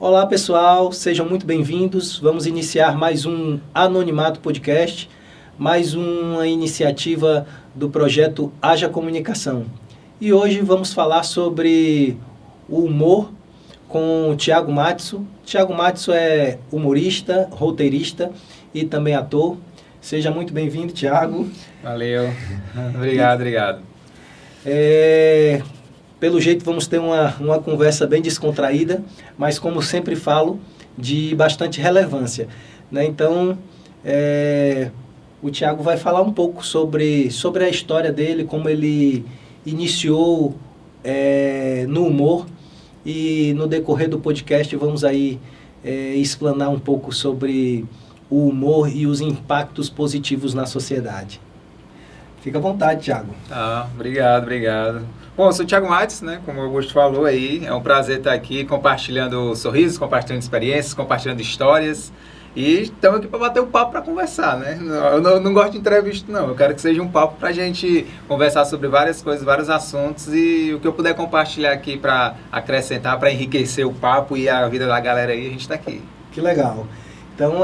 Olá pessoal, sejam muito bem-vindos. Vamos iniciar mais um Anonimato Podcast, mais uma iniciativa do projeto Haja Comunicação. E hoje vamos falar sobre o humor com o Thiago Matzo. Thiago Matzo é humorista, roteirista e também ator. Seja muito bem-vindo, Thiago. Valeu, obrigado. Pelo jeito vamos ter uma conversa bem descontraída, mas como sempre falo, de bastante relevância, né? Então, o Thiago vai falar um pouco sobre a história dele, como ele iniciou no humor, e no decorrer do podcast vamos aí explanar um pouco sobre o humor e os impactos positivos na sociedade. Fica à vontade, Thiago. Obrigado. Bom, eu sou o Thiago Matzo, né? Como o Augusto falou aí, é um prazer estar aqui compartilhando sorrisos, compartilhando experiências, compartilhando histórias. E estamos aqui para bater um papo, para conversar, né? Eu não gosto de entrevista, não. Eu quero que seja um papo para a gente conversar sobre várias coisas, vários assuntos, e o que eu puder compartilhar aqui para acrescentar, para enriquecer o papo e a vida da galera aí, a gente está aqui. Que legal. Então,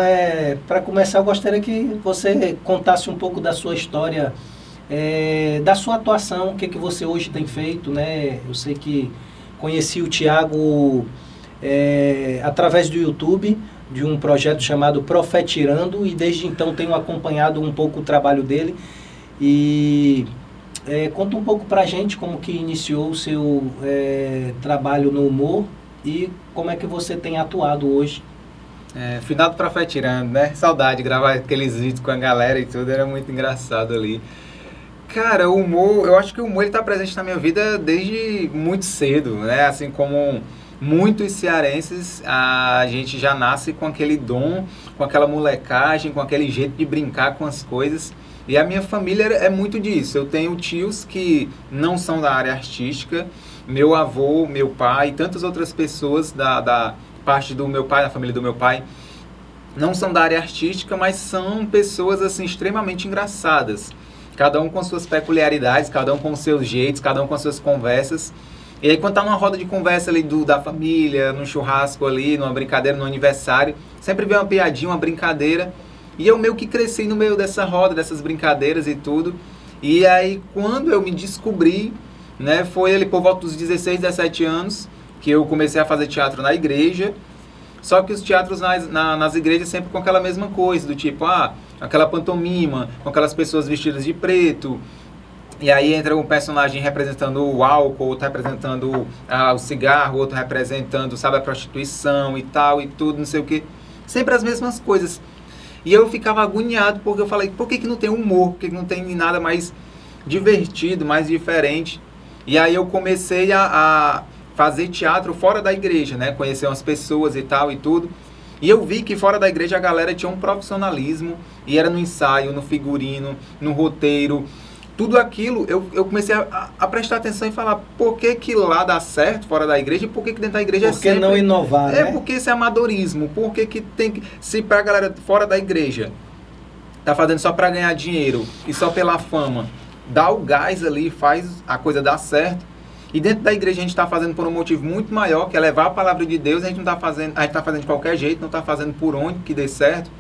para começar, eu gostaria que você contasse um pouco da sua história, da sua atuação, o que você hoje tem feito, né? Eu sei que conheci o Thiago através do YouTube, de um projeto chamado Profetirando, e desde então tenho acompanhado um pouco o trabalho dele. E conta um pouco pra gente como que iniciou o seu trabalho no humor e como é que você tem atuado hoje. Final do Profetirando, né? Saudade de gravar aqueles vídeos com a galera e tudo, era muito engraçado ali. Cara, o humor, eu acho que o humor está presente na minha vida desde muito cedo, né? Assim como muitos cearenses, a gente já nasce com aquele dom, com aquela molecagem, com aquele jeito de brincar com as coisas. E a minha família é muito disso. Eu tenho tios que não são da área artística, meu avô, meu pai e tantas outras pessoas da parte do meu pai, da família do meu pai, não são da área artística, mas são pessoas assim extremamente engraçadas. Cada um com suas peculiaridades, cada um com seus jeitos, cada um com suas conversas. E aí quando tá numa roda de conversa ali da família, num churrasco ali, numa brincadeira, num aniversário, sempre vem uma piadinha, uma brincadeira. E eu meio que cresci no meio dessa roda, dessas brincadeiras e tudo. E aí quando eu me descobri, né, foi ali por volta dos 16, 17 anos, que eu comecei a fazer teatro na igreja. Só que os teatros nas igrejas sempre com aquela mesma coisa, do tipo, aquela pantomima, com aquelas pessoas vestidas de preto. E aí entra um personagem representando o álcool, outro representando o cigarro, outro representando, sabe, a prostituição e tal, e tudo, não sei o quê. Sempre as mesmas coisas. E eu ficava agoniado, porque eu falei, por que não tem humor? Por que não tem nada mais divertido, mais diferente? E aí eu comecei a fazer teatro fora da igreja, né? Conhecer umas pessoas e tal e tudo. E eu vi que fora da igreja a galera tinha um profissionalismo, e era no ensaio, no figurino, no roteiro. Tudo aquilo, eu comecei a prestar atenção e falar, por que lá dá certo fora da igreja e por que dentro da igreja por que sempre... não inovar, né? Porque esse amadorismo, por que tem que... Se pra galera fora da igreja tá fazendo só pra ganhar dinheiro e só pela fama, dá o gás ali, faz a coisa dar certo. E dentro da igreja a gente está fazendo por um motivo muito maior, que é levar a palavra de Deus, a gente está fazendo de qualquer jeito, não está fazendo por onde que dê certo.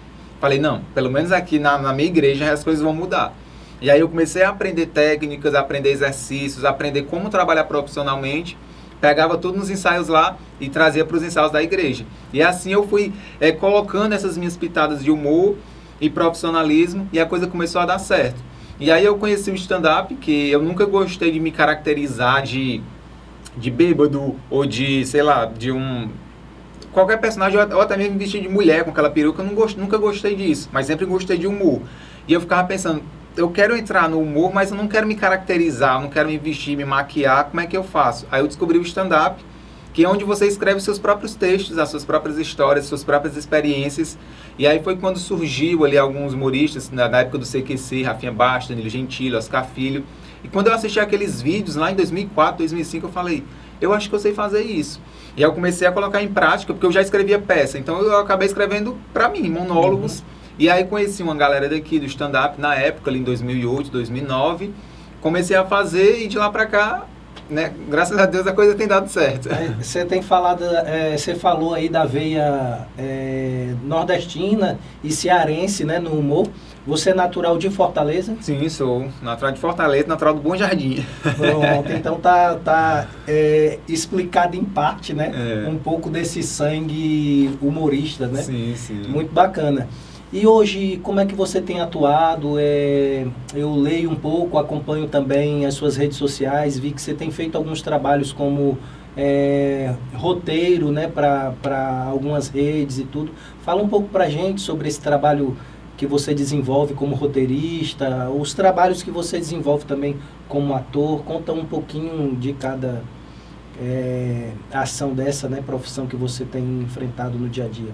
Falei, não, pelo menos aqui na minha igreja as coisas vão mudar. E aí eu comecei a aprender técnicas, a aprender exercícios, a aprender como trabalhar profissionalmente, pegava tudo nos ensaios lá e trazia para os ensaios da igreja. E assim eu fui colocando essas minhas pitadas de humor e profissionalismo, e a coisa começou a dar certo. E aí eu conheci o stand-up, que eu nunca gostei de me caracterizar de bêbado ou de, sei lá, de qualquer personagem, ou até mesmo vestir de mulher com aquela peruca. Eu nunca gostei disso, mas sempre gostei de humor. E eu ficava pensando, eu quero entrar no humor, mas eu não quero me caracterizar, eu não quero me vestir, me maquiar, como é que eu faço? Aí eu descobri o stand-up, que é onde você escreve seus próprios textos, as suas próprias histórias, suas próprias experiências. E aí foi quando surgiu ali alguns humoristas, na época do CQC, Rafinha Bastos, Danilo Gentili, Oscar Filho. E quando eu assisti aqueles vídeos lá em 2004, 2005, eu falei, eu acho que eu sei fazer isso. E aí eu comecei a colocar em prática, porque eu já escrevia peça. Então eu acabei escrevendo pra mim, monólogos. E aí conheci uma galera daqui do stand-up na época, ali em 2008, 2009. Comecei a fazer e de lá pra cá né, graças a Deus a coisa tem dado certo. Você tem falado, você falou aí da veia nordestina e cearense, né, no humor. Você é natural de Fortaleza? Sim, sou natural de Fortaleza, natural do Bom Jardim. Pronto, então tá explicado em parte, né, um pouco desse sangue humorista, né? Sim, sim. Muito bacana. E hoje, como é que você tem atuado? Eu leio um pouco, acompanho também as suas redes sociais, vi que você tem feito alguns trabalhos como roteiro, né, para algumas redes e tudo. Fala um pouco pra gente sobre esse trabalho que você desenvolve como roteirista, os trabalhos que você desenvolve também como ator. Conta um pouquinho de cada ação dessa, né, profissão que você tem enfrentado no dia a dia.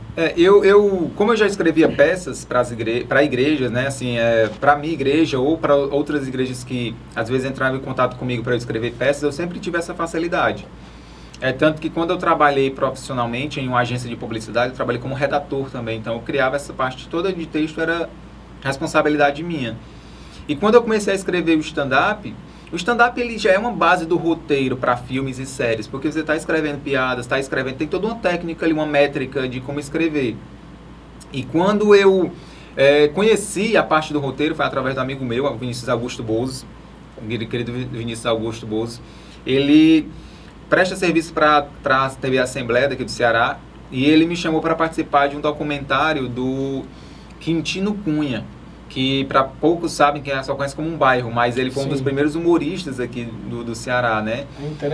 Como eu já escrevia peças para igrejas, né, assim, para minha igreja ou para outras igrejas que às vezes entravam em contato comigo para eu escrever peças, eu sempre tive essa facilidade. Tanto que quando eu trabalhei profissionalmente em uma agência de publicidade, eu trabalhei como redator também, então eu criava essa parte toda de texto, era responsabilidade minha. E quando eu comecei a escrever o stand-up ele já é uma base do roteiro para filmes e séries, porque você está escrevendo piadas, tem toda uma técnica ali, uma métrica de como escrever. E quando eu conheci a parte do roteiro, foi através do amigo meu, o Vinícius Augusto Bozos, o querido Vinícius Augusto Bozos. Ele presta serviço para a TV Assembleia daqui do Ceará, e ele me chamou para participar de um documentário do Quintino Cunha, que para poucos sabem que só conhece como um bairro, mas ele foi um dos primeiros humoristas aqui do Ceará, né?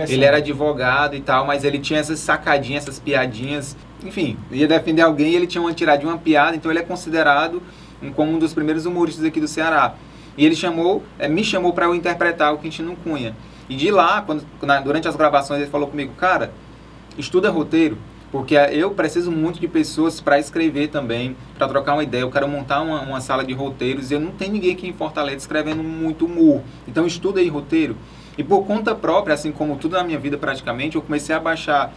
Ele era advogado e tal, mas ele tinha essas sacadinhas, essas piadinhas, enfim, ia defender alguém e ele tinha uma tiradinha, uma piada, então ele é considerado como um dos primeiros humoristas aqui do Ceará. E ele me chamou para eu interpretar o Quintino Cunha. E de lá, durante as gravações, ele falou comigo, cara, estuda roteiro, porque eu preciso muito de pessoas para escrever também, para trocar uma ideia. Eu quero montar uma sala de roteiros e eu não tenho ninguém aqui em Fortaleza escrevendo muito humor. Então estuda aí roteiro. E por conta própria, assim como tudo na minha vida praticamente, eu comecei a baixar,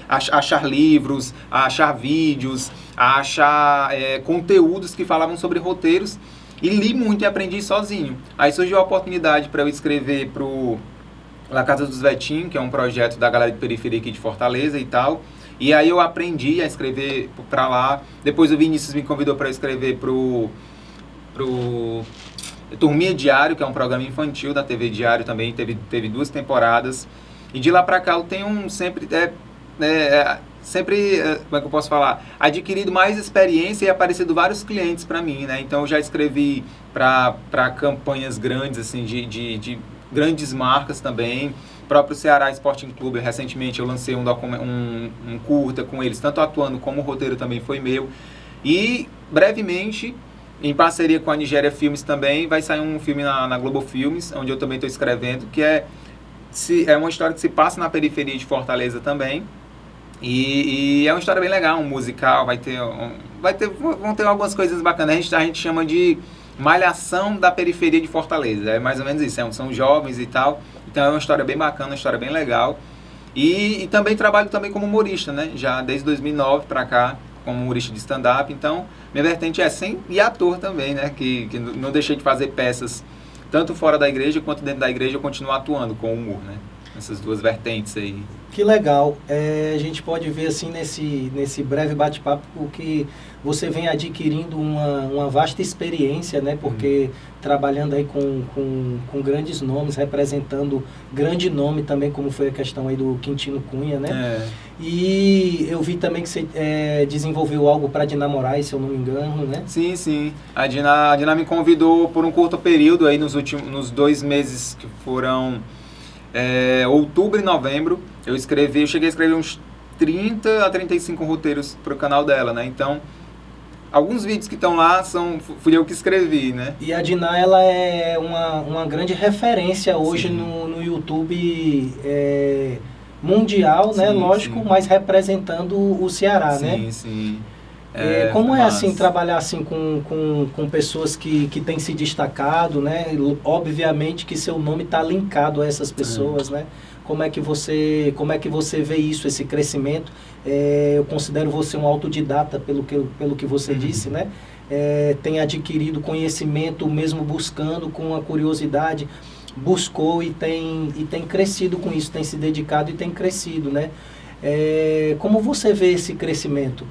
achar livros, a achar vídeos, a achar conteúdos que falavam sobre roteiros. E li muito e aprendi sozinho. Aí surgiu a oportunidade para eu escrever para o La Casa dos Vetinhos, que é um projeto da galera de periferia aqui de Fortaleza e tal. E aí eu aprendi a escrever para lá. Depois o Vinícius me convidou para eu escrever pro Turminha Diário, que é um programa infantil da TV Diário também. Teve 2 temporadas. E de lá para cá eu tenho sempre... como é que eu posso falar, adquirido mais experiência e aparecido vários clientes para mim, né? Então eu já escrevi para campanhas grandes, assim, de grandes marcas também. O próprio Ceará Sporting Clube, recentemente eu lancei um curta com eles, tanto atuando como o roteiro também foi meu. E brevemente, em parceria com a Nigéria Filmes também, vai sair um filme na Globo Filmes, onde eu também estou escrevendo, que é uma história que se passa na periferia de Fortaleza também. E é uma história bem legal, um musical, vão ter algumas coisas bacanas. A gente chama de Malhação da Periferia de Fortaleza, é mais ou menos isso, são jovens e tal. Então é uma história bem bacana, uma história bem legal. E também trabalho também como humorista, né? Já desde 2009 para cá, como humorista de stand-up. Então minha vertente e ator também, né? Que não deixei de fazer peças tanto fora da igreja quanto dentro da igreja. Eu continuo atuando com humor, né? Essas 2 vertentes aí. Que legal. A gente pode ver assim nesse breve bate-papo que você vem adquirindo uma vasta experiência, né? Porque trabalhando aí com grandes nomes, representando grande nome também, como foi a questão aí do Quintino Cunha, né? E eu vi também que você desenvolveu algo para Dina Moraes, se eu não me engano, né? Sim, sim. A Dina me convidou por um curto período aí nos 2 meses que foram... outubro e novembro, eu cheguei a escrever uns 30 a 35 roteiros para o canal dela, né? Então, alguns vídeos que estão lá fui eu que escrevi, né? E a Dina, ela é uma grande referência hoje no YouTube mundial, né? Lógico, mas representando o Ceará, né? Sim, sim. Como é assim trabalhar assim com pessoas que têm se destacado, né? Obviamente que seu nome está linkado a essas pessoas, né? Como é que você vê isso, esse crescimento? Eu considero você um autodidata pelo que você disse, né? Tem adquirido conhecimento mesmo buscando com a curiosidade. buscou e tem crescido com isso, tem se dedicado e tem crescido, né? Como você vê esse crescimento?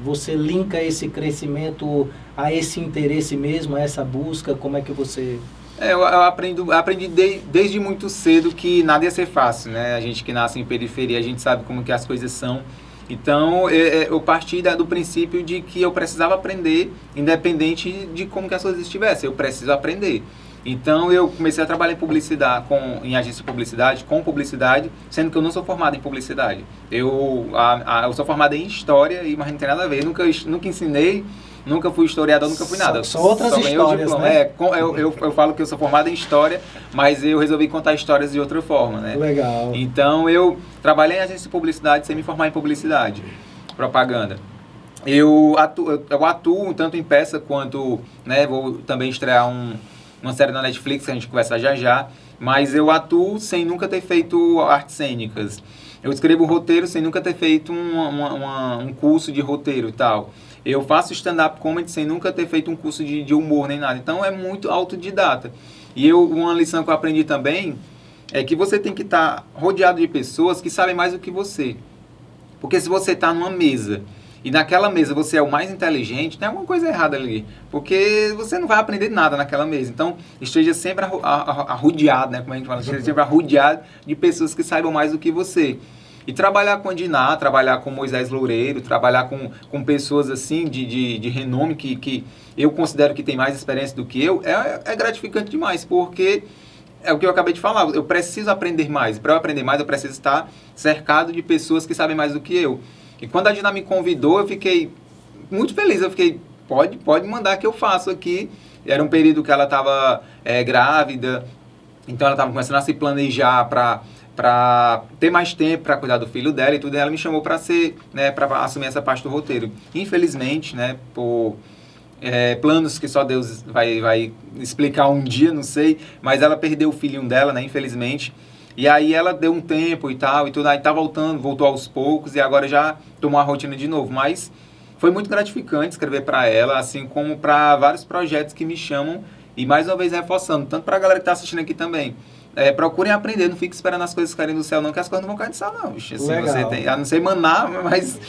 Você linka esse crescimento a esse interesse mesmo, a essa busca? Como é que você... Eu aprendi desde muito cedo que nada ia ser fácil, né? A gente que nasce em periferia, a gente sabe como que as coisas são. Então, eu parti do princípio de que eu precisava aprender, independente de como que as coisas estivessem. Eu preciso aprender. Então, eu comecei a trabalhar em publicidade, em agência de publicidade, com publicidade, sendo que eu não sou formado em publicidade. Eu sou formado em história, mas não tem nada a ver. Eu nunca ensinei, nunca fui historiador, nunca fui nada. São outras histórias, né? Eu falo que eu sou formado em história, mas eu resolvi contar histórias de outra forma, né? Legal. Então, eu trabalhei em agência de publicidade sem me formar em publicidade, propaganda. Eu atuo tanto em peça quanto, né, vou também estrear uma série na Netflix, que a gente conversa já, mas eu atuo sem nunca ter feito artes cênicas. Eu escrevo roteiro sem nunca ter feito um curso de roteiro e tal. Eu faço stand-up comedy sem nunca ter feito um curso de humor nem nada. Então, é muito autodidata. E uma lição que eu aprendi também é que você tem que estar rodeado de pessoas que sabem mais do que você. Porque se você está numa mesa e naquela mesa você é o mais inteligente, tem alguma coisa errada ali. Porque você não vai aprender nada naquela mesa. Então, esteja sempre arrodeado, né? Como a gente fala, esteja sempre arrodeado de pessoas que saibam mais do que você. E trabalhar com a Diná, trabalhar com Moisés Loureiro, trabalhar com pessoas assim de renome que eu considero que tem mais experiência do que eu, é gratificante demais, porque é o que eu acabei de falar, eu preciso aprender mais. Para eu aprender mais, eu preciso estar cercado de pessoas que sabem mais do que eu. E quando a Diná me convidou, eu fiquei muito feliz. Eu fiquei, pode mandar que eu faço aqui. Era um período que ela estava grávida, então ela estava começando a se planejar para ter mais tempo para cuidar do filho dela e tudo. E ela me chamou para para assumir essa parte do roteiro. Infelizmente, né, por planos que só Deus vai explicar um dia, não sei, mas ela perdeu o filhinho dela, né, infelizmente. E aí ela deu um tempo e tal, e tudo, aí tá voltou aos poucos, e agora já tomou a rotina de novo. Mas foi muito gratificante escrever para ela, assim como para vários projetos que me chamam, e mais uma vez reforçando, tanto para a galera que tá assistindo aqui também. Procurem aprender, não fiquem esperando as coisas caírem do céu, não, que as coisas não vão cair do céu, não. Bicho. Assim, você tem, a não ser maná, mas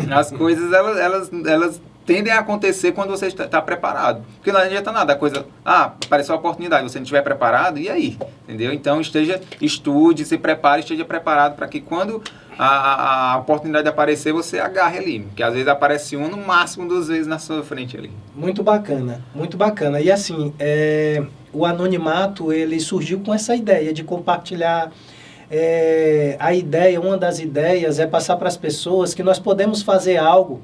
as coisas, elas tendem a acontecer quando você está preparado. Porque não adianta nada, a coisa, apareceu a oportunidade, você não estiver preparado, e aí? Entendeu? Então, estude, se prepare, esteja preparado para que quando a oportunidade aparecer, você agarre ali. Porque às vezes aparece uma, no máximo 2 vezes na sua frente ali. Muito bacana, muito bacana. E assim, o Anonimato, ele surgiu com essa ideia de compartilhar a ideia, uma das ideias é passar para as pessoas que nós podemos fazer algo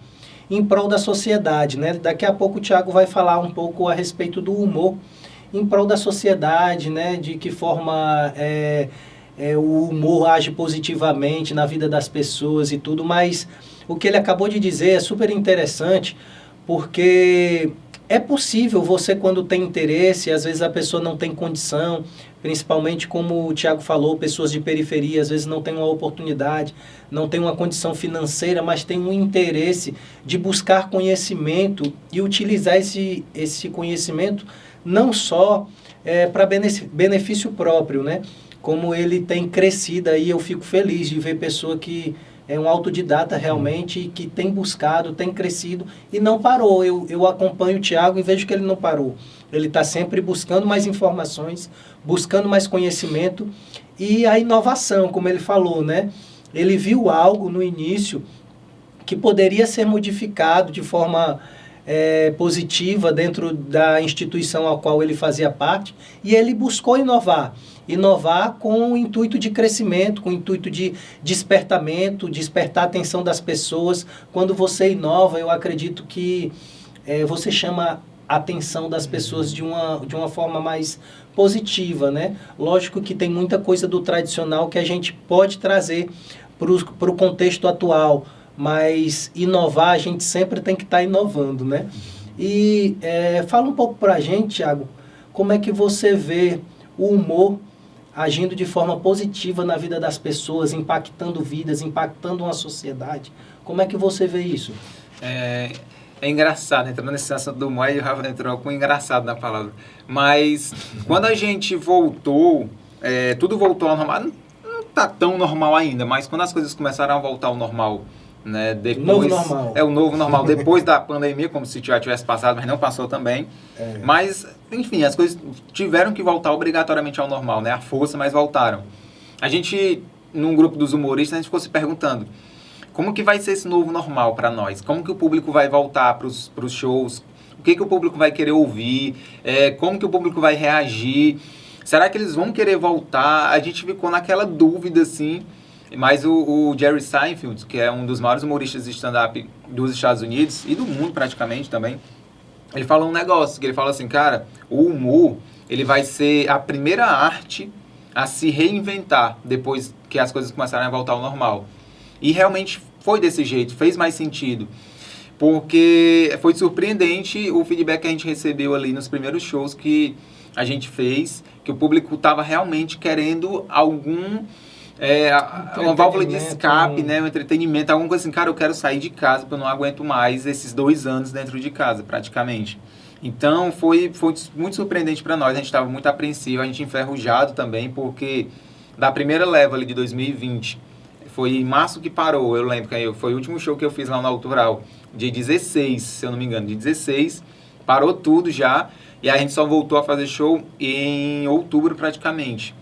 em prol da sociedade, né? Daqui a pouco o Thiago vai falar um pouco a respeito do humor em prol da sociedade, né? De que forma o humor age positivamente na vida das pessoas e tudo, mas o que ele acabou de dizer é super interessante, porque é possível você, quando tem interesse, às vezes a pessoa não tem condição, principalmente como o Thiago falou, pessoas de periferia às vezes não têm uma oportunidade, não têm uma condição financeira, mas tem um interesse de buscar conhecimento e utilizar esse conhecimento não só para benefício próprio, né? Como ele tem crescido aí, eu fico feliz de ver pessoa que é um autodidata realmente, que tem buscado, tem crescido e não parou. Eu acompanho o Thiago e vejo que ele não parou. Ele está sempre buscando mais informações, buscando mais conhecimento e a inovação, como ele falou, né? Ele viu algo no início que poderia ser modificado de forma positiva dentro da instituição a qual ele fazia parte e ele buscou inovar com o intuito de crescimento, com o intuito de despertamento, despertar a atenção das pessoas. Quando você inova, eu acredito que você chama a atenção das pessoas de uma forma mais positiva, né? Lógico que tem muita coisa do tradicional que a gente pode trazer para o contexto atual, mas inovar, a gente sempre tem que estar inovando, né? E fala um pouco para a gente, Thiago, como é que você vê o humor agindo de forma positiva na vida das pessoas, impactando vidas, impactando uma sociedade. Como é que você vê isso? É engraçado, entrando nesse assunto do humor, e o Rafa entrou com engraçado na palavra. Mas quando a gente voltou, tudo voltou ao normal. Não tá tão normal ainda, mas quando as coisas começaram a voltar ao normal, né? Depois, novo normal. É o novo normal. Depois da pandemia, como se já tivesse passado, mas não passou também. Mas, enfim, as coisas tiveram que voltar obrigatoriamente ao normal, né? A força, mas voltaram. A gente, num grupo dos humoristas, a gente ficou se perguntando, como que vai ser esse novo normal para nós? Como que o público vai voltar para os shows? O que o público vai querer ouvir? Como que o público vai reagir? Será que eles vão querer voltar? A gente ficou naquela dúvida, assim. Mas o Jerry Seinfeld, que é um dos maiores humoristas de stand-up dos Estados Unidos e do mundo praticamente também, ele fala um negócio, que ele fala assim, cara, o humor, ele vai ser a primeira arte a se reinventar depois que as coisas começarem a voltar ao normal. E realmente foi desse jeito, fez mais sentido. Porque foi surpreendente o feedback que a gente recebeu ali nos primeiros shows que a gente fez, que o público estava realmente querendo uma válvula de escape, né? Um entretenimento, alguma coisa assim, cara, eu quero sair de casa porque eu não aguento mais esses 2 anos dentro de casa, praticamente. Então, foi muito surpreendente para nós, a gente estava muito apreensivo, a gente enferrujado também, porque da primeira leva ali de 2020, foi em março que parou, eu lembro que foi o último show que eu fiz lá no Autoral, dia 16, se eu não me engano, dia 16, parou tudo já, e a gente só voltou a fazer show em outubro praticamente.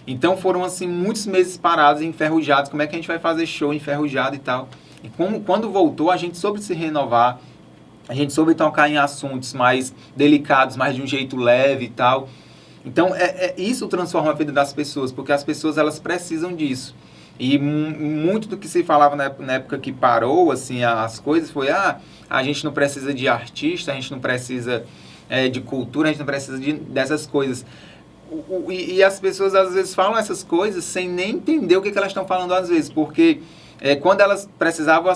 Então foram assim muitos meses parados, enferrujados, como é que a gente vai fazer show enferrujado e tal. E quando voltou, a gente soube se renovar, a gente soube tocar em assuntos mais delicados, mais de um jeito leve e tal. Então isso transforma a vida das pessoas, porque as pessoas elas precisam disso. E muito do que se falava na época que parou assim, as coisas foi, a gente não precisa de artista, a gente não precisa de cultura, a gente não precisa dessas coisas. E as pessoas às vezes falam essas coisas sem nem entender o que elas estão falando às vezes, porque quando elas precisavam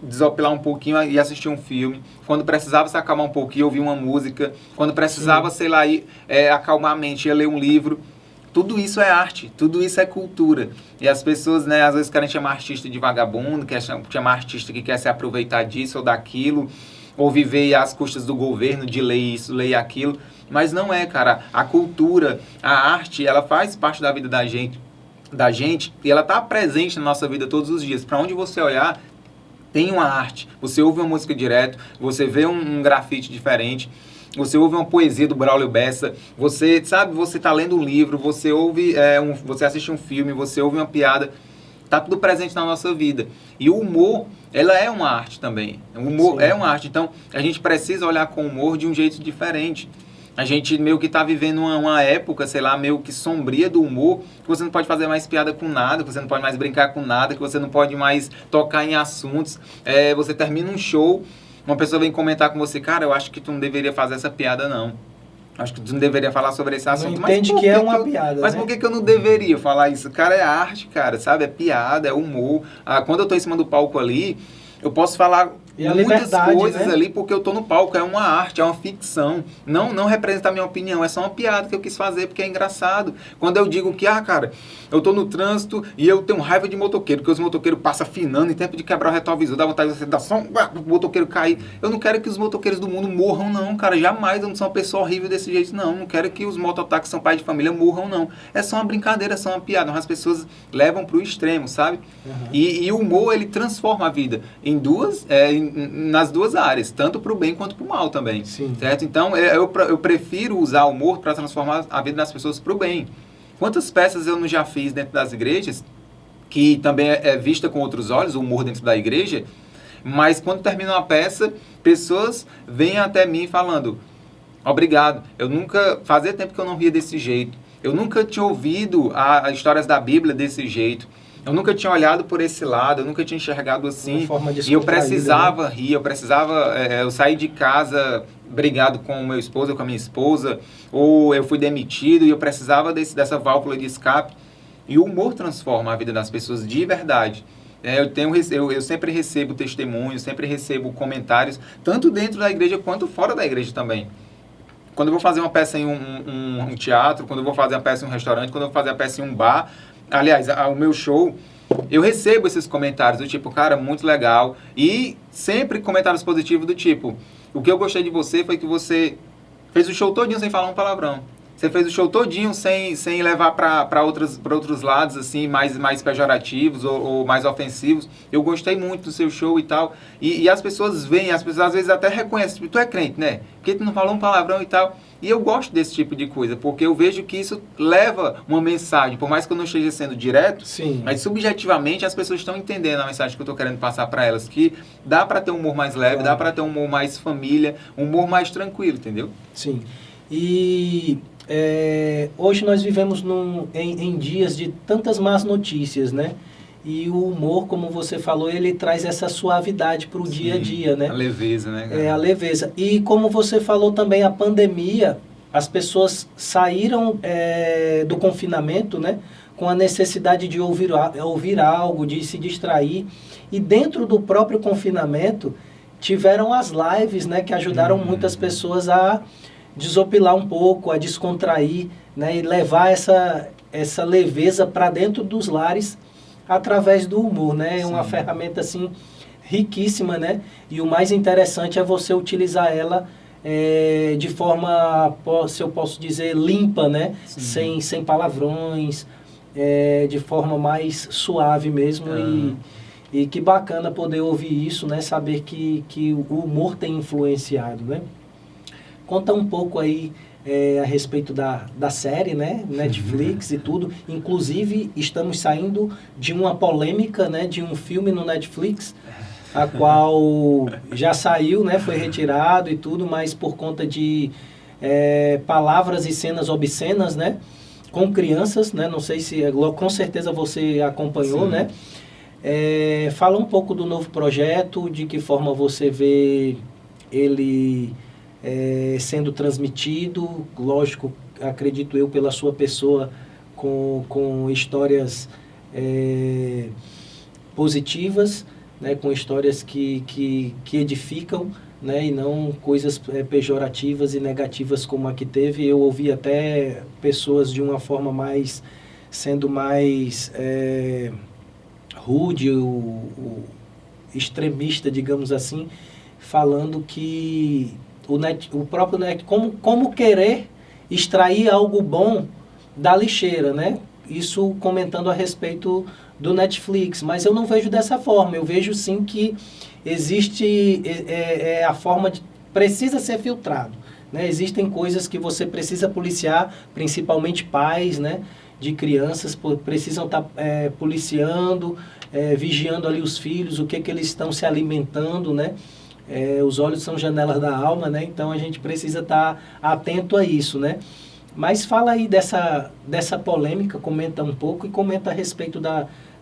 desopilar um pouquinho e assistir um filme, quando precisava se acalmar um pouquinho, ouvir uma música, quando precisava, sei lá, acalmar a mente, ia ler um livro, tudo isso é arte, tudo isso é cultura. E as pessoas, né, às vezes querem chamar artista de vagabundo, querem chamar artista que quer se aproveitar disso ou daquilo, ou viver às custas do governo de ler isso, ler aquilo. Mas não é, cara. A cultura, a arte, ela faz parte da vida da gente e ela está presente na nossa vida todos os dias. Para onde você olhar, tem uma arte. Você ouve uma música direto, você vê um grafite diferente, você ouve uma poesia do Braulio Bessa, você está lendo um livro, você ouve, você assiste um filme, você ouve uma piada. Está tudo presente na nossa vida. E o humor, ela é uma arte também. O humor é uma arte. Então, a gente precisa olhar com o humor de um jeito diferente. A gente meio que está vivendo uma época, sei lá, meio que sombria do humor, que você não pode fazer mais piada com nada, que você não pode mais brincar com nada, que você não pode mais tocar em assuntos. Você termina um show, uma pessoa vem comentar com você, cara, eu acho que tu não deveria fazer essa piada, não. Acho que tu não deveria falar sobre esse assunto. Não entende que é uma piada, mas né? por que eu não deveria falar isso? Cara, é arte, cara, sabe? É piada, é humor. Quando eu tô em cima do palco ali, eu posso falar muitas coisas, né? Ali, porque eu tô no palco, é uma arte, é uma ficção. Não representa a minha opinião, é só uma piada que eu quis fazer porque é engraçado. Quando eu digo que, cara, eu tô no trânsito e eu tenho raiva de motoqueiro, porque os motoqueiros passam afinando em tempo de quebrar o retrovisor, dá vontade de você dar só o motoqueiro cair. Eu não quero que os motoqueiros do mundo morram, não, cara, jamais. Eu não sou uma pessoa horrível desse jeito, não. Não quero que os mototáxis são pais de família morram, não. É só uma brincadeira, é só uma piada. Mas as pessoas levam pro extremo, sabe? Uhum. E o humor, ele transforma a vida nas duas áreas, tanto pro bem quanto pro mal também. Sim. Certo? Então, eu prefiro usar o humor para transformar a vida das pessoas pro bem. Quantas peças eu não já fiz dentro das igrejas, que também é vista com outros olhos, o humor dentro da igreja, mas quando termina uma peça, pessoas vêm até mim falando, obrigado, fazia tempo que eu não ria desse jeito, eu nunca tinha ouvido as histórias da Bíblia desse jeito, eu nunca tinha olhado por esse lado, eu nunca tinha enxergado assim, e eu precisava rir, eu saí de casa brigado com o meu esposo, com a minha esposa, ou eu fui demitido e eu precisava dessa válvula de escape. E o humor transforma a vida das pessoas de verdade. Eu sempre recebo testemunhos, sempre recebo comentários, tanto dentro da igreja quanto fora da igreja também. Quando eu vou fazer uma peça em um teatro, quando eu vou fazer uma peça em um restaurante, quando eu vou fazer a peça em um bar, aliás, o meu show, eu recebo esses comentários do tipo, cara, muito legal. E sempre comentários positivos do tipo, o que eu gostei de você foi que você fez o show todinho sem falar um palavrão. Você fez o show todinho sem levar para outros lados, assim, mais pejorativos ou mais ofensivos. Eu gostei muito do seu show e tal. E as pessoas veem, as pessoas às vezes até reconhecem, tipo, tu é crente, né? Porque tu não falou um palavrão e tal. E eu gosto desse tipo de coisa, porque eu vejo que isso leva uma mensagem, por mais que eu não esteja sendo direto, Sim. mas subjetivamente as pessoas estão entendendo a mensagem que eu estou querendo passar para elas, que dá para ter um humor mais leve, dá para ter um humor mais família, um humor mais tranquilo, entendeu? Sim. E hoje nós vivemos em dias de tantas más notícias, né? E o humor, como você falou, ele traz essa suavidade para o dia a dia, né? A leveza, né, cara? A leveza. E como você falou também, a pandemia, as pessoas saíram do confinamento, né? Com a necessidade de ouvir algo, de se distrair. E dentro do próprio confinamento, tiveram as lives, né? Que ajudaram muitas pessoas a desopilar um pouco, a descontrair, né? E levar essa leveza para dentro dos lares através do humor, né? É uma ferramenta, assim, riquíssima, né? E o mais interessante é você utilizar ela de forma, se eu posso dizer, limpa, né? Sem palavrões, de forma mais suave mesmo. E que bacana poder ouvir isso, né? Saber que o humor tem influenciado, né? Conta um pouco aí a respeito da série, né? Netflix e tudo. Inclusive, estamos saindo de uma polêmica, né? De um filme no Netflix, a qual já saiu, né? Foi retirado e tudo, mas por conta de palavras e cenas obscenas, né? Com crianças, né? Não sei se... Com certeza você acompanhou, né? Fala um pouco do novo projeto, de que forma você vê ele... sendo transmitido, lógico, acredito eu, pela sua pessoa, com histórias positivas, né, com histórias que edificam, né, e não coisas pejorativas e negativas como a que teve. Eu ouvi até pessoas de uma forma sendo mais rude, extremista, digamos assim, falando que o próprio como querer extrair algo bom da lixeira, né? Isso comentando a respeito do Netflix, mas eu não vejo dessa forma. Eu vejo sim que existe a forma de precisa ser filtrado, né? Existem coisas que você precisa policiar, principalmente pais, né? De crianças precisam estar policiando, vigiando ali os filhos, o que eles estão se alimentando, né? Os olhos são janelas da alma, né? Então a gente precisa estar atento a isso, né? Mas fala aí dessa polêmica, comenta um pouco e comenta a respeito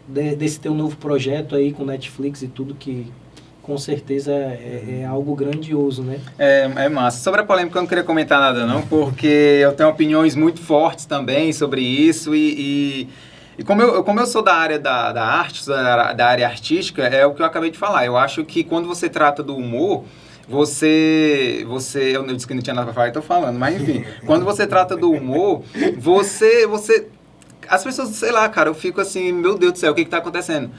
desse teu novo projeto aí com Netflix e tudo, que com certeza é algo grandioso, né? É massa. Sobre a polêmica eu não queria comentar nada não, porque eu tenho opiniões muito fortes também sobre isso e como eu sou da área da arte, da área artística, é o que eu acabei de falar. Eu acho que quando você trata do humor, eu disse que não tinha nada pra falar, eu tô falando, mas enfim, quando você trata do humor, as pessoas, sei lá, cara, eu fico assim, meu Deus do céu, o que tá acontecendo?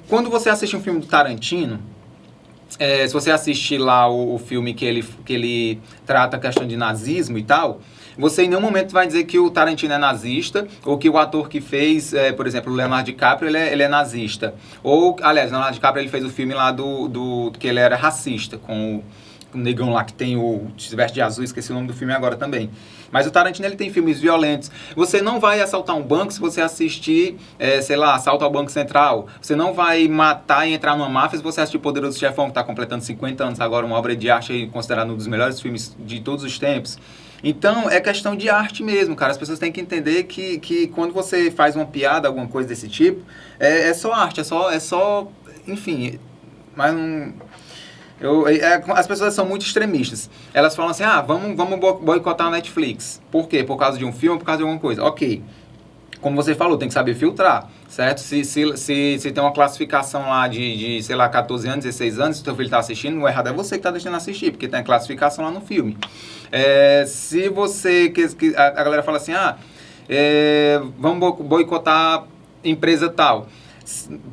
Quando você assiste um filme do Tarantino, se você assistir lá o filme que ele trata a questão de nazismo e tal, você em nenhum momento vai dizer que o Tarantino é nazista, ou que o ator que fez, por exemplo, o Leonardo DiCaprio, ele é nazista. Ou, aliás, o Leonardo DiCaprio ele fez o filme lá que ele era racista, com o negão lá que tem se veste de azul, esqueci o nome do filme agora também. Mas o Tarantino ele tem filmes violentos. Você não vai assaltar um banco se você assistir, sei lá, Assalto ao Banco Central. Você não vai matar e entrar numa máfia se você assistir Poderoso Chefão, que está completando 50 anos agora, uma obra de arte aí, considerada um dos melhores filmes de todos os tempos. Então, é questão de arte mesmo, cara. As pessoas têm que entender que quando você faz uma piada, alguma coisa desse tipo, é só arte, é só enfim, mas não... as pessoas são muito extremistas. Elas falam assim, vamos boicotar a Netflix. Por quê? Por causa de um filme ou por causa de alguma coisa? Ok. Como você falou, tem que saber filtrar, certo? Se tem uma classificação lá de, sei lá, 14 anos, 16 anos, se o teu filho está assistindo, o errado é você que está deixando assistir, porque tem a classificação lá no filme. Se você... a galera fala assim, vamos boicotar... empresa tal.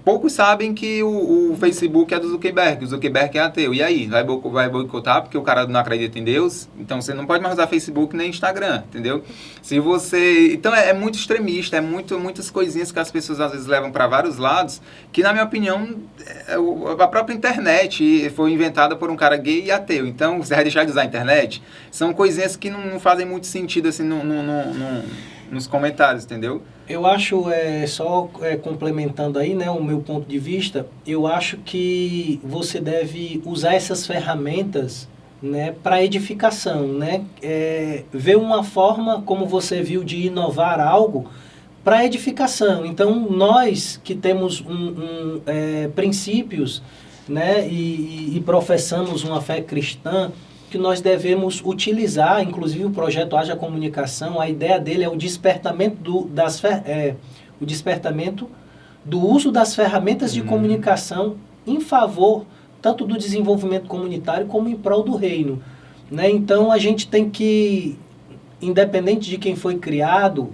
Poucos sabem que o Facebook é do Zuckerberg, o Zuckerberg é ateu. E aí? Vai boicotar porque o cara não acredita em Deus? Então você não pode mais usar Facebook nem Instagram, entendeu? Se você... Então é muito extremista, muitas coisinhas que as pessoas às vezes levam para vários lados, que na minha opinião, a própria internet foi inventada por um cara gay e ateu. Então você vai deixar de usar a internet? São coisinhas que não fazem muito sentido assim nos comentários, entendeu? Eu acho, só complementando aí, né, o meu ponto de vista, eu acho que você deve usar essas ferramentas, né, para edificação, né? Ver uma forma, como você viu, de inovar algo para edificação. Então, nós que temos princípios, né, e professamos uma fé cristã, que nós devemos utilizar, inclusive o projeto Haja Comunicação, a ideia dele é o despertamento o despertamento do uso das ferramentas de comunicação em favor tanto do desenvolvimento comunitário como em prol do reino, né? Então a gente tem que, independente de quem foi criado,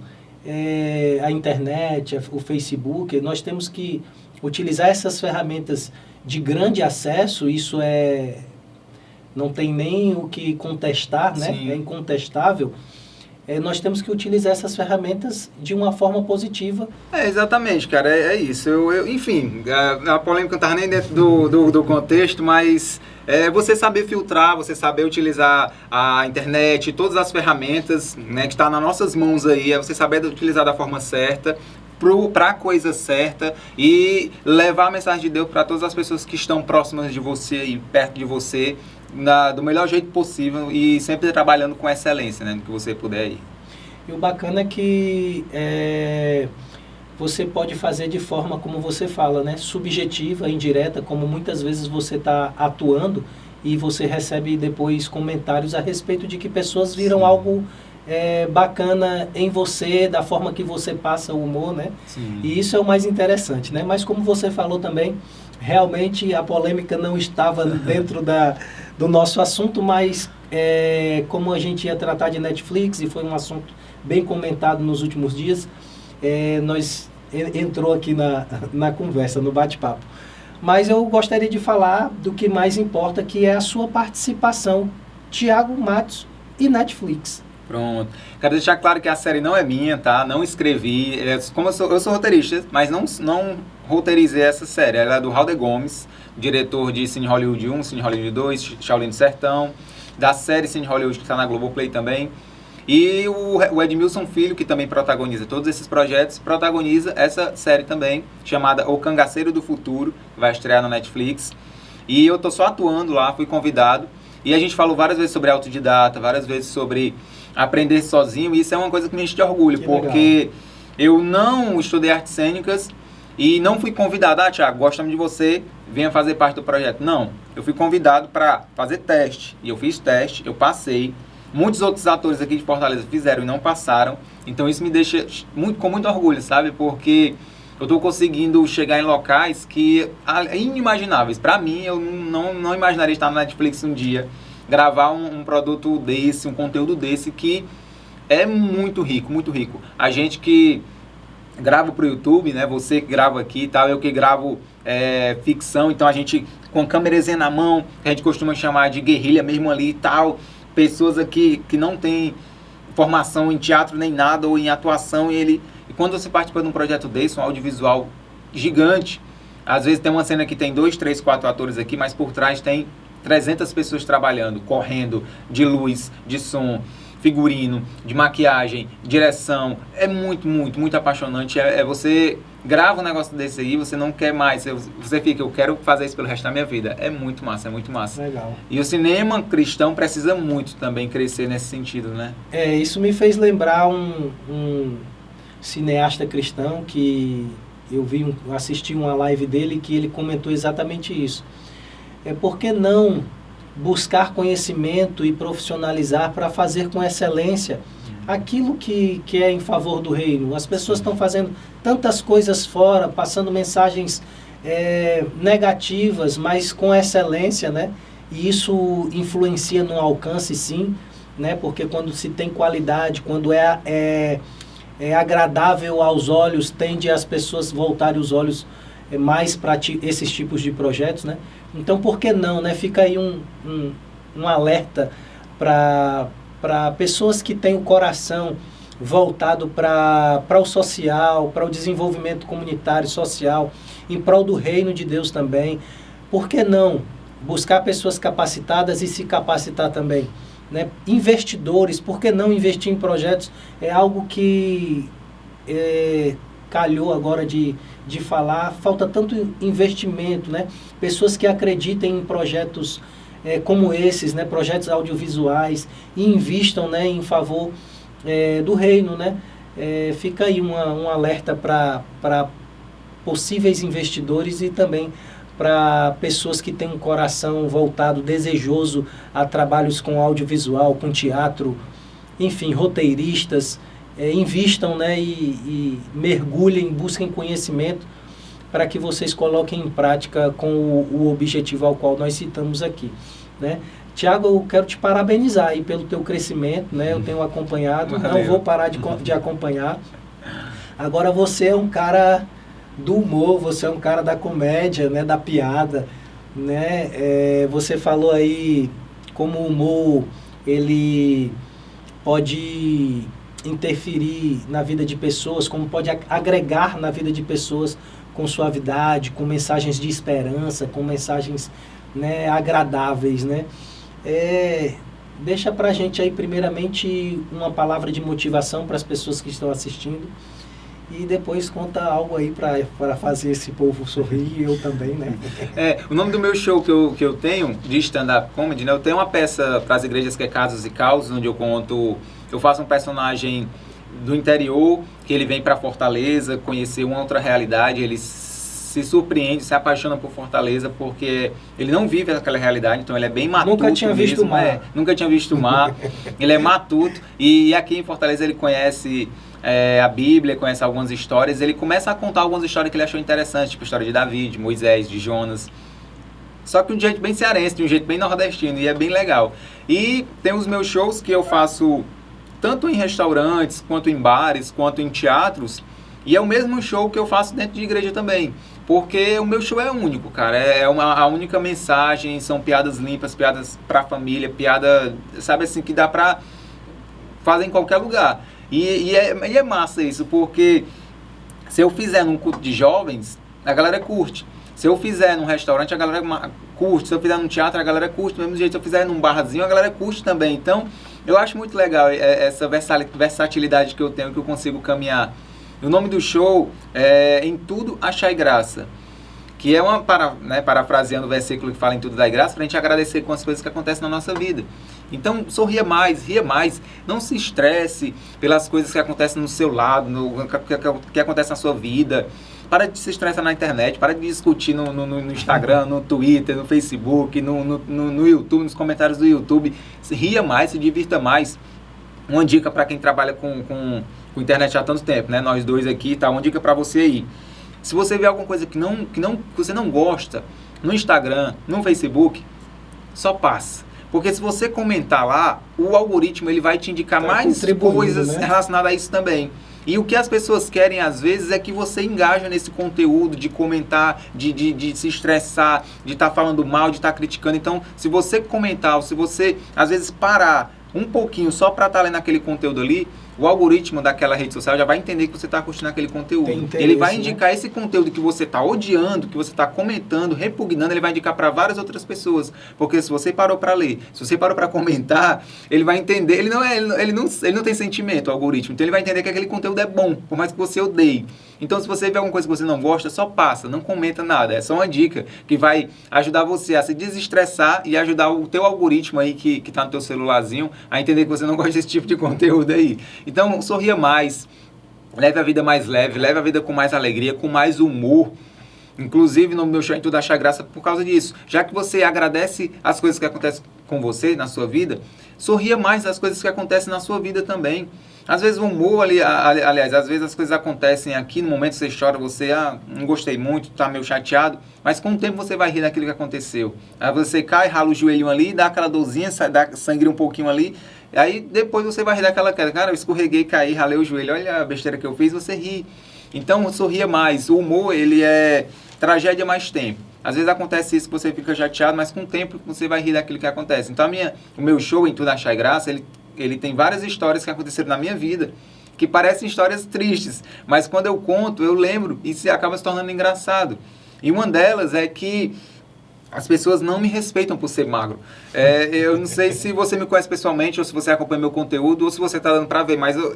a internet, o Facebook, nós temos que utilizar essas ferramentas de grande acesso. Isso não tem nem o que contestar, né? Sim. É incontestável. Nós temos que utilizar essas ferramentas de uma forma positiva. Exatamente, cara, é isso. Enfim, a polêmica não estava nem dentro do contexto, mas você saber filtrar, você saber utilizar a internet, todas as ferramentas, né, que estão nas nossas mãos aí, você saber utilizar da forma certa, para a coisa certa, e levar a mensagem de Deus para todas as pessoas que estão próximas de você e perto de você, do melhor jeito possível, e sempre trabalhando com excelência, né, no que você puder ir. E o bacana é que você pode fazer de forma, como você fala, né, subjetiva, indireta, como muitas vezes você está atuando e você recebe depois comentários a respeito de que pessoas viram Sim. algo bacana em você, da forma que você passa o humor, né? Sim. E isso é o mais interessante, né? Mas como você falou também, realmente a polêmica não estava dentro do nosso assunto, mas como a gente ia tratar de Netflix, e foi um assunto bem comentado nos últimos dias, nós entrou aqui na conversa, no bate-papo. Mas eu gostaria de falar do que mais importa, que é a sua participação, Thiago Matos e Netflix. Pronto. Quero deixar claro que a série não é minha, tá? Não escrevi. Como eu sou roteirista, mas não roteirizei essa série. Ela é do Halder Gomes, diretor de Cine Hollywood 1, Cine Hollywood 2, Shaolin do Sertão, da série Cine Hollywood, que está na Globoplay também. E o Edmilson Filho, que também protagoniza todos esses projetos, protagoniza essa série também, chamada O Cangaceiro do Futuro, que vai estrear na Netflix. E eu tô só atuando lá, fui convidado. E a gente falou várias vezes sobre autodidata, várias vezes sobre aprender sozinho, e isso é uma coisa que me enche de orgulho, porque eu não estudei artes cênicas e não fui convidado, Thiago, gostamos de você, venha fazer parte do projeto. Não, eu fui convidado para fazer teste, e eu fiz teste, eu passei. Muitos outros atores aqui de Fortaleza fizeram e não passaram, então isso me deixa com muito orgulho, sabe, porque eu estou conseguindo chegar em locais que inimagináveis. Para mim, eu não imaginaria estar na Netflix um dia, gravar um produto desse, um conteúdo desse, que é muito rico, muito rico. A gente que grava pro YouTube, né, você que grava aqui e tal, eu que gravo ficção, então a gente com a câmerazinha na mão, a gente costuma chamar de guerrilha mesmo ali e tal, pessoas aqui que não tem formação em teatro nem nada, ou em atuação, e quando você participa de um projeto desse, um audiovisual gigante, às vezes tem uma cena que tem 2, 3, 4 atores aqui, mas por trás tem 300 pessoas trabalhando, correndo, de luz, de som, figurino, de maquiagem, direção. É muito, muito, muito apaixonante. Você grava um negócio desse aí, você não quer mais, você fica, eu quero fazer isso pelo resto da minha vida. É muito massa, é muito massa. Legal. E o cinema cristão precisa muito também crescer nesse sentido, né? Isso me fez lembrar um cineasta cristão que eu assisti uma live dele, que ele comentou exatamente isso. Por que não buscar conhecimento e profissionalizar para fazer com excelência aquilo que é em favor do reino? As pessoas estão fazendo tantas coisas fora, passando mensagens negativas, mas com excelência, né? E isso influencia no alcance, sim, né? Porque quando se tem qualidade, quando é é agradável aos olhos, tende as pessoas voltarem os olhos mais para esses tipos de projetos, né? Então, por que não, né? Fica aí um alerta para pessoas que têm o coração voltado para o social, para o desenvolvimento comunitário, social, em prol do reino de Deus também. Por que não buscar pessoas capacitadas e se capacitar também? Né? Investidores, por que não investir em projetos? É algo que calhou agora de falar, falta tanto investimento, né? Pessoas que acreditem em projetos como esses, né? Projetos audiovisuais, e invistam, né? Em favor do reino, né? Fica aí um alerta para possíveis investidores e também para pessoas que têm um coração voltado, desejoso a trabalhos com audiovisual, com teatro, enfim, roteiristas, invistam, né, e mergulhem, busquem conhecimento para que vocês coloquem em prática com o objetivo ao qual nós citamos aqui, né? Tiago, eu quero te parabenizar aí pelo teu crescimento, né? Eu tenho acompanhado, não vou parar de acompanhar. Agora você é um cara do humor, você é um cara da comédia, né, da piada, né? Você falou aí como o humor ele pode interferir na vida de pessoas, como pode agregar na vida de pessoas com suavidade, com mensagens de esperança, com mensagens, né, agradáveis, né? Deixa pra gente aí primeiramente uma palavra de motivação para as pessoas que estão assistindo. E depois conta algo aí para fazer esse povo sorrir e eu também, né? O nome do meu show que eu tenho, de stand-up comedy, né? Eu tenho uma peça para as igrejas que é Casos e Causos, onde eu faço um personagem do interior, que ele vem para Fortaleza conhecer uma outra realidade, ele se surpreende, se apaixona por Fortaleza, porque ele não vive aquela realidade, então ele é bem matuto. Nunca tinha visto o mar. Nunca tinha visto o mar, ele é matuto, e aqui em Fortaleza ele conhece a Bíblia, conhece algumas histórias, ele começa a contar algumas histórias que ele achou interessantes, tipo a história de Davi, de Moisés, de Jonas, só que de um jeito bem cearense, de um jeito bem nordestino, e é bem legal. E tem os meus shows que eu faço tanto em restaurantes, quanto em bares, quanto em teatros, e é o mesmo show que eu faço dentro de igreja também, porque o meu show é único, cara, a única mensagem, são piadas limpas, piadas pra família, piada, sabe assim, que dá pra fazer em qualquer lugar. E é massa isso, porque se eu fizer num culto de jovens, a galera curte. Se eu fizer num restaurante, a galera curte. Se eu fizer num teatro, a galera curte. Do mesmo jeito, se eu fizer num barzinho, a galera curte também. Então, eu acho muito legal essa versatilidade que eu tenho, que eu consigo caminhar. O nome do show é Em Tudo Achai Graça, que é parafraseando o versículo que fala em tudo dai graça, para a gente agradecer com as coisas que acontecem na nossa vida. Então, sorria mais, ria mais, não se estresse pelas coisas que acontecem no seu lado, que acontece na sua vida. Para de se estressar na internet, para de discutir no Instagram, no Twitter, no Facebook, no YouTube, nos comentários do YouTube. Ria mais, se divirta mais. Uma dica para quem trabalha com internet há tanto tempo, né? Nós dois aqui, tá? Uma dica para você aí. Se você vê alguma coisa que você não gosta no Instagram, no Facebook, só passa. Porque se você comentar lá, o algoritmo ele vai te indicar mais coisas, né, relacionadas a isso também. E o que as pessoas querem, às vezes, é que você engaja nesse conteúdo, de comentar, de se estressar, de estar falando mal, de estar criticando. Então, se você comentar, ou se você, às vezes, parar um pouquinho só para estar lendo aquele conteúdo ali, o algoritmo daquela rede social já vai entender que você está curtindo aquele conteúdo. Ele vai indicar, né, esse conteúdo que você está odiando, que você está comentando, repugnando, ele vai indicar para várias outras pessoas. Porque se você parou para ler, se você parou para comentar, ele vai entender, ele não tem sentimento, o algoritmo. Então ele vai entender que aquele conteúdo é bom, por mais que você odeie. Então se você vê alguma coisa que você não gosta, só passa, não comenta nada. É só uma dica que vai ajudar você a se desestressar e ajudar o teu algoritmo aí que está no teu celularzinho a entender que você não gosta desse tipo de conteúdo aí. Então, sorria mais, leve a vida mais leve, leve a vida com mais alegria, com mais humor. Inclusive, no meu show Em Tudo Achai Graça, por causa disso. Já que você agradece as coisas que acontecem com você, na sua vida, sorria mais das coisas que acontecem na sua vida também. Às vezes o humor, aliás, às vezes as coisas acontecem aqui, no momento você chora, você, não gostei muito, tá meio chateado, mas com o tempo você vai rir daquilo que aconteceu. Aí você cai, rala o joelhinho ali, dá aquela dorzinha, dá sangue um pouquinho ali, E aí depois você vai rir daquela queda. Cara, eu escorreguei, caí, ralei o joelho, olha a besteira que eu fiz, você ri. Então, sorria mais. O humor, ele é tragédia mais tempo. Às vezes acontece isso que você fica chateado, mas com o tempo você vai rir daquilo que acontece. Então, o meu show, Em Tudo Achai Graça, ele tem várias histórias que aconteceram na minha vida, que parecem histórias tristes, mas quando eu conto, eu lembro e acaba se tornando engraçado. E uma delas é que as pessoas não me respeitam por ser magro. Eu não sei se você me conhece pessoalmente, ou se você acompanha meu conteúdo, ou se você está dando para ver, mas eu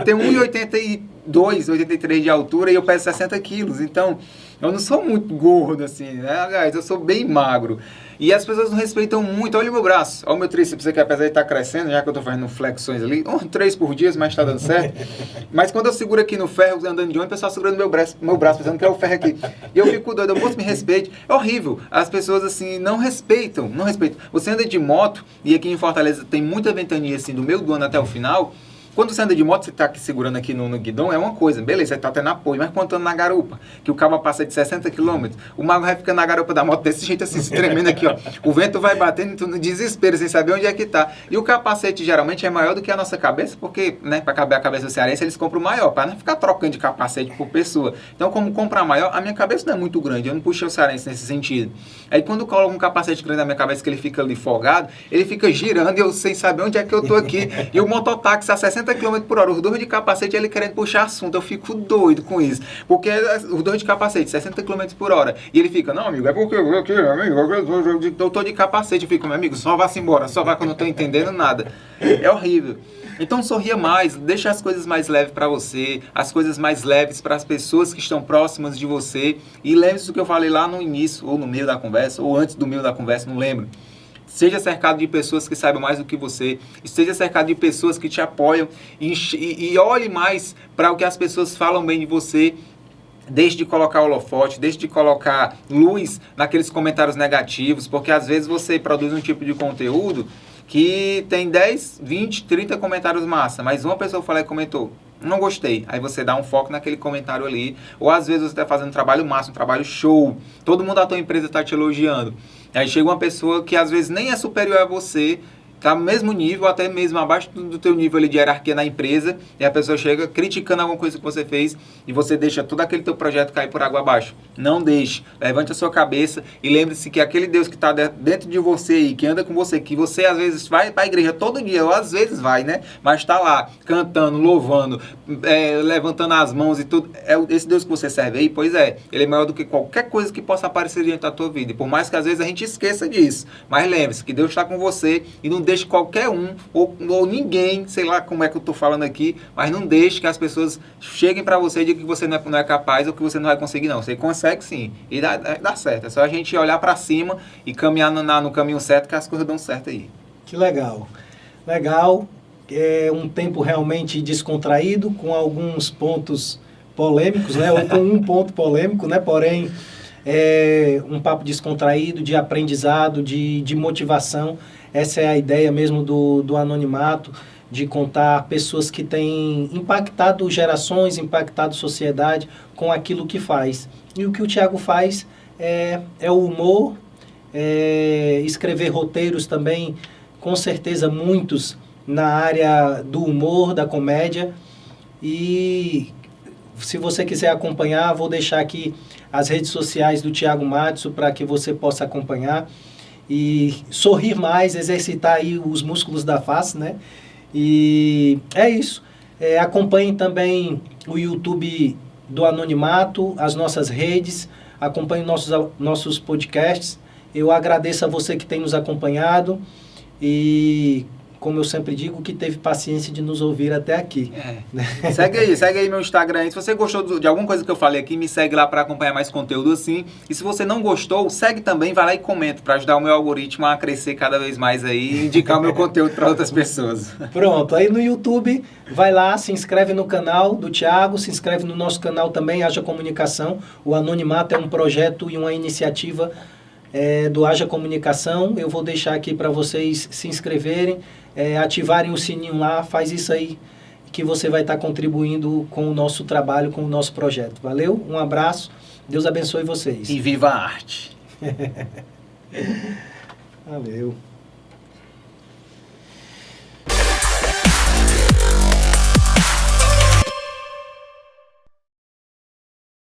tenho 1,82, 83 de altura e eu peso 60 quilos. Então, eu não sou muito gordo assim, né, guys? Eu sou bem magro. E as pessoas não respeitam muito. Olha o meu braço, olha o meu tríceps, que apesar de estar crescendo, já que eu estou fazendo flexões ali, 3 por dia, mas está dando certo. Mas quando eu seguro aqui no ferro, andando de ônibus, o pessoal segurando meu braço, pensando que é o ferro aqui. E eu fico doido, moço, me respeite. É horrível. As pessoas, assim, não respeitam. Você anda de moto, e aqui em Fortaleza tem muita ventania, assim, do meio do ano até o final. Quando você anda de moto, você está aqui segurando aqui no guidão, é uma coisa, beleza, você está tendo apoio, mas quando anda na garupa, que o carro passa de 60 km, o mago vai ficando na garupa da moto desse jeito assim, se tremendo aqui, ó. O vento vai batendo no desespero, sem saber onde é que tá. E o capacete geralmente é maior do que a nossa cabeça, porque, né, para caber a cabeça do cearense, eles compram maior, para não ficar trocando de capacete por pessoa. Então, como comprar maior, a minha cabeça não é muito grande, eu não puxei o cearense nesse sentido. Aí quando coloco um capacete grande na minha cabeça, que ele fica ali folgado, ele fica girando e eu sem saber onde é que eu tô aqui. E o mototáxi a 60 km por hora, os dois de capacete, ele querendo puxar assunto, eu fico doido com isso, porque os dois de capacete, 60 km por hora, e ele fica, não amigo, é porque eu aqui, amigo, eu tô de capacete, eu fico, meu amigo, só vá-se embora, só vá que eu não tô entendendo nada, é horrível. Então sorria mais, deixa as coisas mais leves para você, as coisas mais leves para as pessoas que estão próximas de você, e lembre-se do que eu falei lá no início, ou no meio da conversa, ou antes do meio da conversa, não lembro. Seja cercado de pessoas que saibam mais do que você. Esteja cercado de pessoas que te apoiam. E olhe mais para o que as pessoas falam bem de você. Deixe de colocar holofote, deixe de colocar luz naqueles comentários negativos. Porque às vezes você produz um tipo de conteúdo que tem 10, 20, 30 comentários massa. Mas uma pessoa falou e comentou, não gostei. Aí você dá um foco naquele comentário ali. Ou às vezes você está fazendo um trabalho massa, um trabalho show. Todo mundo da tua empresa está te elogiando. Aí chega uma pessoa que às vezes nem é superior a você, está no mesmo nível, até mesmo abaixo do teu nível ali de hierarquia na empresa, e a pessoa chega criticando alguma coisa que você fez, e você deixa todo aquele teu projeto cair por água abaixo. Não deixe. Levante a sua cabeça e lembre-se que aquele Deus que está dentro de você e que anda com você, que você às vezes vai para a igreja todo dia, ou às vezes vai, né? Mas está lá, cantando, louvando, levantando as mãos e tudo. É esse Deus que você serve aí, pois é, ele é maior do que qualquer coisa que possa aparecer diante da tua vida. E por mais que às vezes a gente esqueça disso, mas lembre-se que Deus está com você e não deixe qualquer um, ou ninguém, sei lá como é que eu estou falando aqui, mas não deixe que as pessoas cheguem para você e digam que você não é capaz ou que você não vai conseguir, não. Você consegue sim, e dá certo. É só a gente olhar para cima e caminhar no caminho certo que as coisas dão certo aí. Que legal. Legal. É um tempo realmente descontraído, com alguns pontos polêmicos, né? Ou com um ponto polêmico, né? Porém, é um papo descontraído, de aprendizado, de motivação. Essa é a ideia mesmo do Anonimato, de contar pessoas que têm impactado gerações, impactado sociedade com aquilo que faz. E o que o Thiago faz é o humor, escrever roteiros também, com certeza muitos na área do humor, da comédia. E se você quiser acompanhar, vou deixar aqui as redes sociais do Thiago Matsu para que você possa acompanhar. E sorrir mais, exercitar aí os músculos da face, né? E é isso. Acompanhem também o YouTube do Anonimato, as nossas redes, acompanhem nossos podcasts. Eu agradeço a você que tem nos acompanhado e, como eu sempre digo, que teve paciência de nos ouvir até aqui. Segue aí meu Instagram. Se você gostou de alguma coisa que eu falei aqui, me segue lá para acompanhar mais conteúdo assim. E se você não gostou, segue também, vai lá e comenta para ajudar o meu algoritmo a crescer cada vez mais aí e indicar o meu conteúdo para outras pessoas. Pronto, aí no YouTube, vai lá, se inscreve no canal do Thiago, se inscreve no nosso canal também, Haja Comunicação. O Anonimato é um projeto e uma iniciativa do Haja Comunicação. Eu vou deixar aqui para vocês se inscreverem, ativarem o sininho lá, faz isso aí que você vai estar contribuindo com o nosso trabalho, com o nosso projeto. Valeu? Um abraço, Deus abençoe vocês. E viva a arte! Valeu.